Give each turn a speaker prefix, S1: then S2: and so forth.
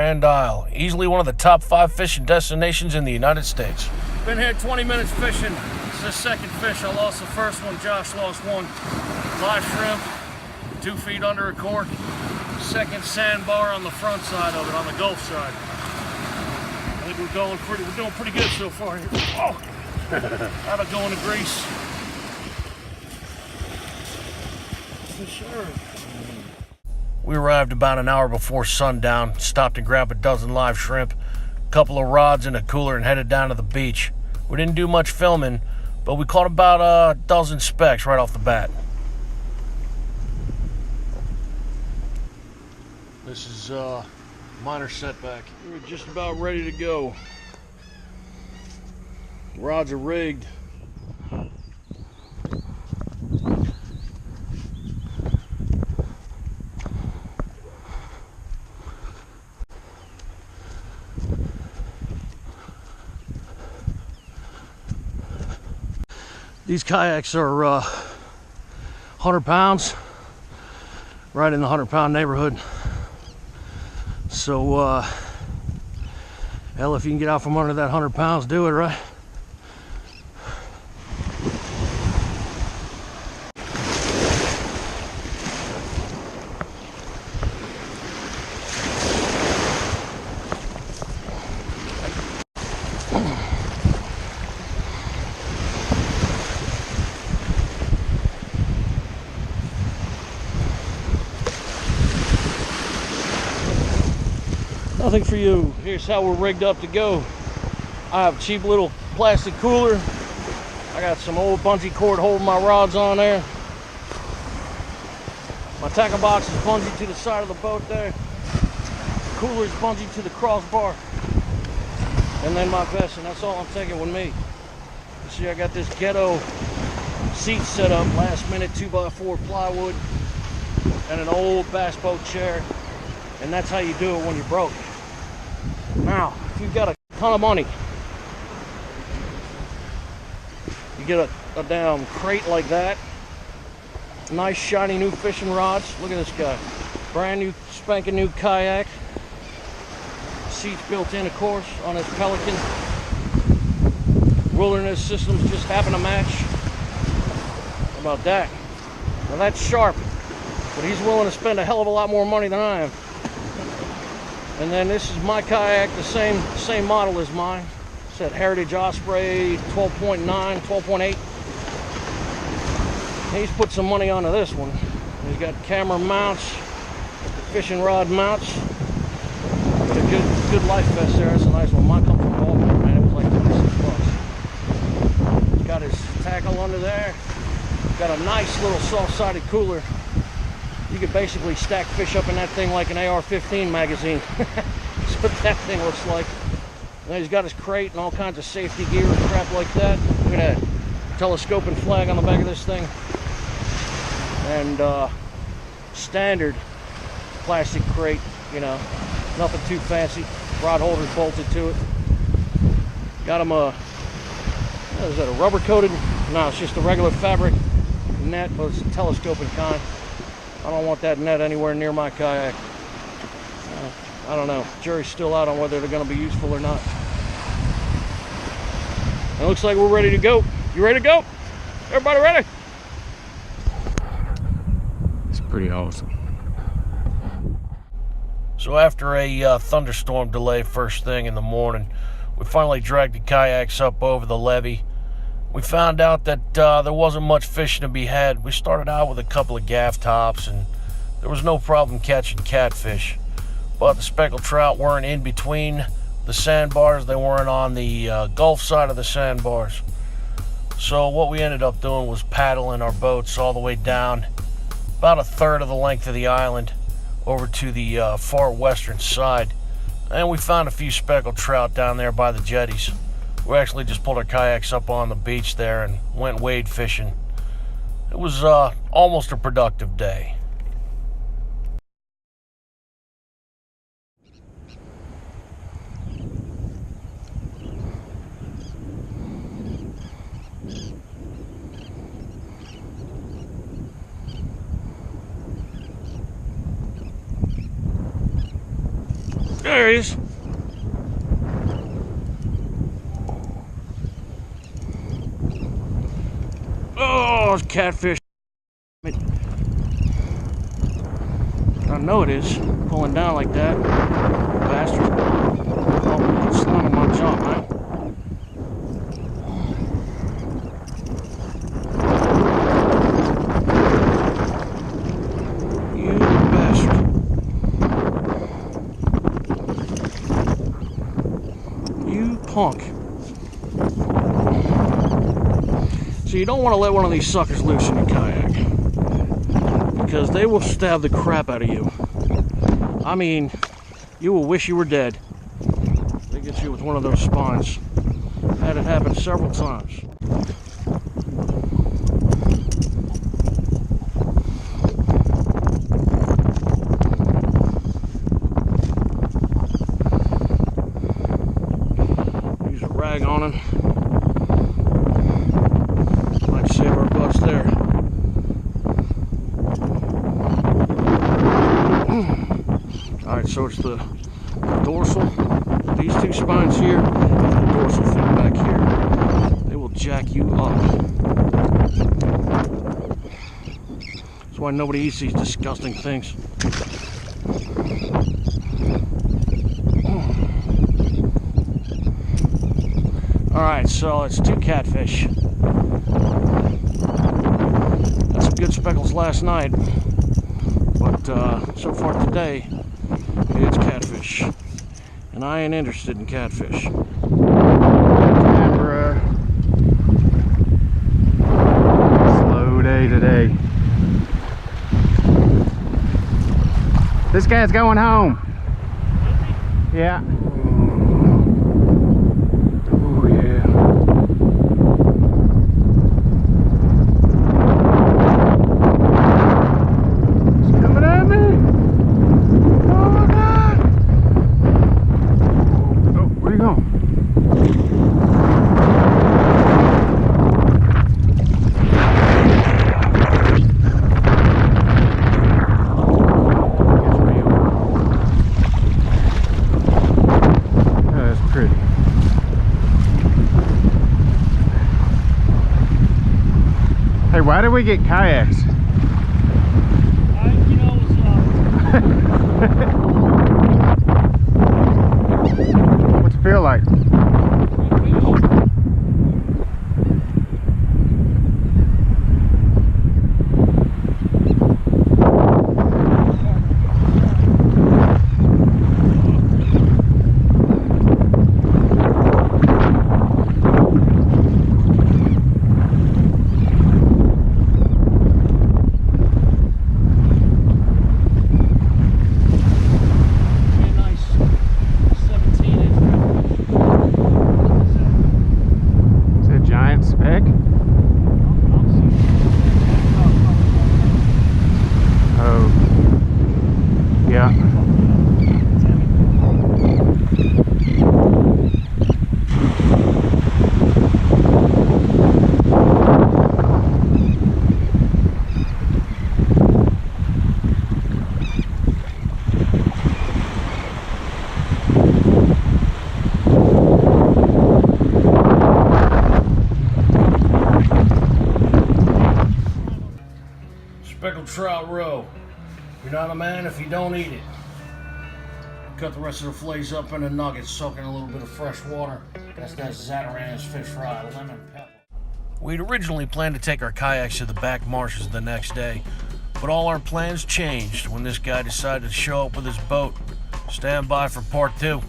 S1: Grand Isle, easily one of the top 5 fishing destinations in the United States.
S2: Been here 20 minutes fishing. This is the second fish. I lost the first one. Josh lost one. Live shrimp, 2 feet under a cork. Second sandbar on the front side of it, on the Gulf side. I think we're doing pretty good so far here. Oh, how'd I go in the grease? For sure.
S1: We arrived about an hour before sundown, stopped and grabbed a dozen live shrimp, a couple of rods in a cooler, and headed down to the beach. We didn't do much filming, but we caught about a dozen specks right off the bat. This is minor setback. We're just about ready to go. Rods are rigged. These kayaks are 100 pounds, right in the 100-pound neighborhood. So, hell, if you can get out from under that 100 pounds, do it, right? Nothing for you. Here's how we're rigged up to go. I have a cheap little plastic cooler. I got some old bungee cord holding my rods on there. My tackle box is bungee to the side of the boat there. The cooler is bungee to the crossbar. And then my vest, and that's all I'm taking with me. You see, I got this ghetto seat set up, last minute 2x4 plywood, and an old bass boat chair. And that's how you do it when you're broke. Now, if you've got a ton of money, you get a damn crate like that. Nice shiny new fishing rods. Look at this guy. Brand new, spanking new kayak. Seats built in, of course, on his Pelican. Wilderness systems just happen to match. How about that? Now that's sharp, but he's willing to spend a hell of a lot more money than I am. And then this is my kayak, the same model as mine. It's that Heritage Osprey 12.9, 12.8. He's put some money onto this one. He's got camera mounts, the fishing rod mounts. Got a good life vest there. That's a nice one. Mine comes from Walmart, man. It was like 26 bucks. He's got his tackle under there. Got a nice little soft-sided cooler. You could basically stack fish up in that thing like an AR-15 magazine. That's what that thing looks like. And he's got his crate and all kinds of safety gear and crap like that. Look at that telescoping flag on the back of this thing. And standard plastic crate, you know, nothing too fancy. Rod holders bolted to it. Got him a, what is that, a rubber coated? No, it's just a regular fabric net, but it's a telescoping kind. I don't want that net anywhere near my kayak. I don't know. Jury's still out on whether they're going to be useful or not. It looks like we're ready to go. You ready to go? Everybody ready?
S3: It's pretty awesome.
S1: So after a thunderstorm delay first thing in the morning, we finally dragged the kayaks up over the levee. We found out that there wasn't much fishing to be had. We started out with a couple of gaff tops, and there was no problem catching catfish. But the speckled trout weren't in between the sandbars. They weren't on the Gulf side of the sandbars. So what we ended up doing was paddling our boats all the way down, about a third of the length of the island, over to the far western side. And we found a few speckled trout down there by the jetties. We actually just pulled our kayaks up on the beach there and went wade fishing. It was almost a productive day. There he is. Oh, it's catfish. I know it is. Pulling down like that. Bastard. Oh, slamming my jaw, man. You bastard. You punk. So you don't want to let one of these suckers loose in your kayak, because they will stab the crap out of you. I mean, you will wish you were dead. They get you with one of those spines. Had it happen several times. Use a rag on him. Might save our butts there. Alright, so it's the dorsal, these two spines here, and the dorsal fin back here. They will jack you up. That's why nobody eats these disgusting things. Alright, so it's 2 catfish. That's some good speckles last night, but so far today, it's catfish. And I ain't interested in catfish.
S3: Camera. Slow day today. This guy's going home. Yeah. Oh yeah. He's coming at me. Oh my God. Oh, where you going? Hey, why did we get kayaks? What's it feel like? Speck? Oh, yeah.
S1: Speckled trout roe. You're not a man if you don't eat it. Cut the rest of the fillets up into nuggets, soak in a little bit of fresh water. That's that Zatarain's fish fry, lemon pepper. We'd originally planned to take our kayaks to the back marshes the next day, but all our plans changed when this guy decided to show up with his boat. Stand by for part 2.